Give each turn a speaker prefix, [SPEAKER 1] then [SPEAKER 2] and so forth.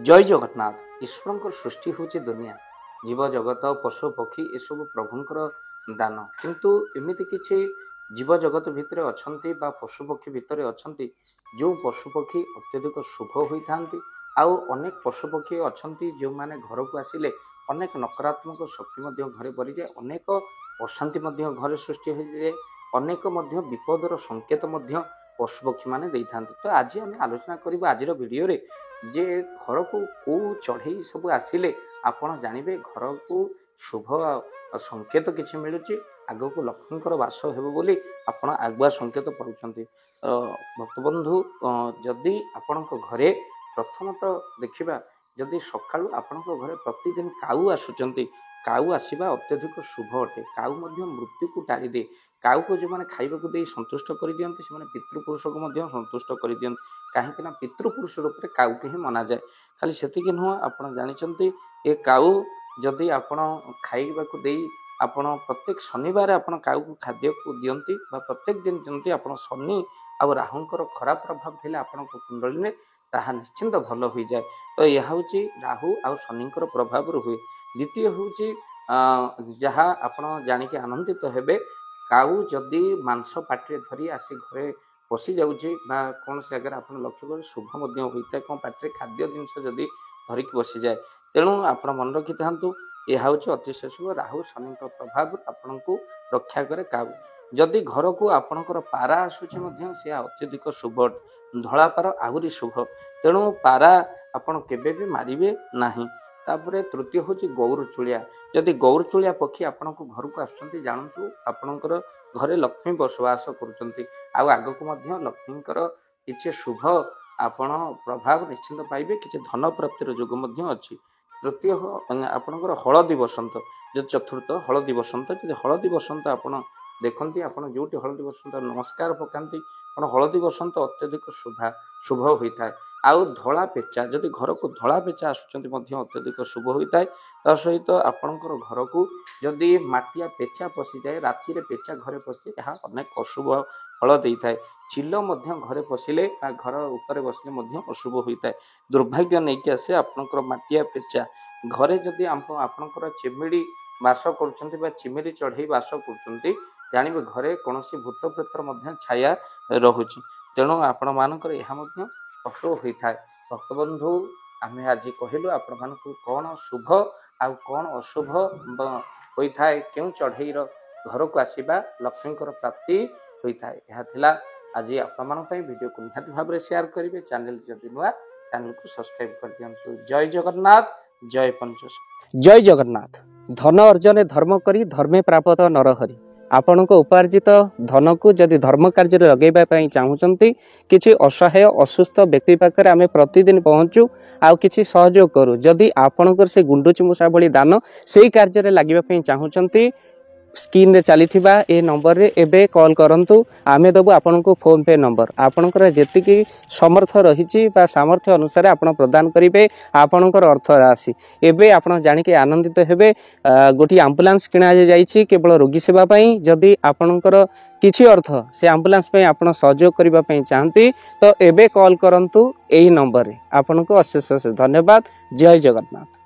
[SPEAKER 1] जय जगन्नाथ। ईश्वर सृष्टि हूँ दुनिया जीव जगत पशु पक्षी ये सब प्रभुंर दान किंतु एमती किसी जीव जगत भितर अच्छा पशु पक्षी भितर अच्छा जो पशु पक्षी अत्यधिक शुभ होता आउ अनेक पशु पक्षी अच्छा जो मैंने घर को आसिले अनेक नकारात्मक शक्ति घरे पड़ जाए अनेक अशांति घर सृष्टि हो जाए अनेक विपदर संकेत पशु पक्षी मैंने तो आज आम आलोचना करवा आज वीडियो रे जे घर को कौ चढ़ई सब आसिले आपण जानवे घर को शुभ संकेत किसी मिलूँ आग को लक्ष्मी बास होली आपण आगुआ संकेत पाँच भक्तबंधु जदि आपण घरे प्रथमतः देखा जदि सका आपण घरे प्रतिदिन काऊ आसुंच काऊ आसवा अत्यधिक शुभ अटे काऊ मृत्यु को टाड़ी दे काऊ को जो मैंने खाइबा दे संतुष्ट कर दियंती से पितृपुरुष को संतुष्ट कर दियंती कहीं पितृपुरुष रूप से काऊ के ही मना जाए खाली सेतिक नुह आप जानते ये काऊ जदि आपण खाइबा दे आपण प्रत्येक शनिवार आपण काऊ को खाद्य को दियंती प्रत्येक दिन दियंती आपण शनि आ राहुंकर खराब प्रभाव थे आपण कुंडली में ताहा निश्चिंत भल हो जाए तो यह हूँ राहु आ शनिकर प्रभाव हुए द्वितीय हूँ जहाँ आपण जानिक आनंदित हेबे काऊ जदि मांस पाटे धरी आसी घरे पशि जाऊँचे कौन से जगह आप लक्ष्य कर शुभ होता है कौन पाटे खाद्य जिनस जदि धरिक बसी जाए तेणु आप मन रखि था यह हूँ अतिशय शुभ राहु शनि प्रभाव आपण को रक्षा करे काऊ जदि घर को आपणकर पारा आसूचे से अत्यधिक शुभ धला पार आहरी शुभ तेणु पारा आपण केबे भी मारे ना तापर तृतीय हूँ गौर चूलिया जदि गौर चूलिया पक्षी आपण घर को आसुँच जानतु आपणकर घरे लक्ष्मी बसवास करग को लक्ष्मीकर किसी शुभ आपण प्रभाव निश्चिंत पाइबे किसी धन प्राप्तिर जोग अच्छी तृतीय आपणकर हलदी बसंत जो चतुर्थ हलदी बसंत जब हलदी बसंत आपण देखते आप जो हलदी बसंत नमस्कार पकाती हलदी बसंत अत्यधिक शुभ होता है आउ धला पेचा जदि घर को धला पेचा आसुँच अत्यधिक शुभ होता है ता सहित आपणकर घर को जदि माटिया पेचा पशि जाए राति पेचा घरे पशे यह अनेक अशुभ फल देता है चिल घरे पशिले घर उपर बसले अशुभ होता है दुर्भाग्य नहीं कि आसे आपणकर माटिया पेचा घरे जदि आपणकर चिमिड़ी बास कर चिमिड़ी चढ़ई बास कर जानवे घरे कौन भूत प्रेतर छाया रोचे तेणु आपण मानकर यह अशुभ होता है भक्तबंधु आम आज कहलु आपण मान कौन शुभ आ कौन अशुभ होता है क्यों चढ़ई घर को आसवा लक्ष्मीकर प्राप्ति होता है यह आज आपण वीडियो को निहाती भाव में शेयर करेंगे चैनल जदि नुआ चैनल को सब्सक्राइब कर दिंतु जय जगन्नाथ जय पंचश
[SPEAKER 2] जय जगन्नाथ धन अर्जन धर्म करी धर्मे प्राप्त नरहरि आपण उपार्जित धन को जदि धर्म कार्य लगेगा चाहूँगी किसी असहाय असुस्थ व्यक्ति पाखे आम प्रतिदिन पहुँचू आउ किसी सहयोग करूँ जदि आपणकर से गुंडुची मूषा भली दान से कार्य लगे चाहूँगी स्क्रीन रे चली ए नंबर रे एबे कॉल करंतु आमे दबु आपन को फोन पे नंबर आपनकर जेतिकी समर्थ रहिची बा सामर्थ्य अनुसार आपण प्रदान करिवे आपनकर अर्थ राशि एबे आपण जानि के आनंदित हेबे गोटी एम्बुलेंस किना जाईची केवल रोगी सेवा पई जदि आपनकर किछि अर्थ से एम्बुलेंस पई आपण सहयोग करिबा पई चाहंती तो एबे कॉल करंतु एही नंबर रे आपन को अशेष धन्यवाद जय जगन्नाथ।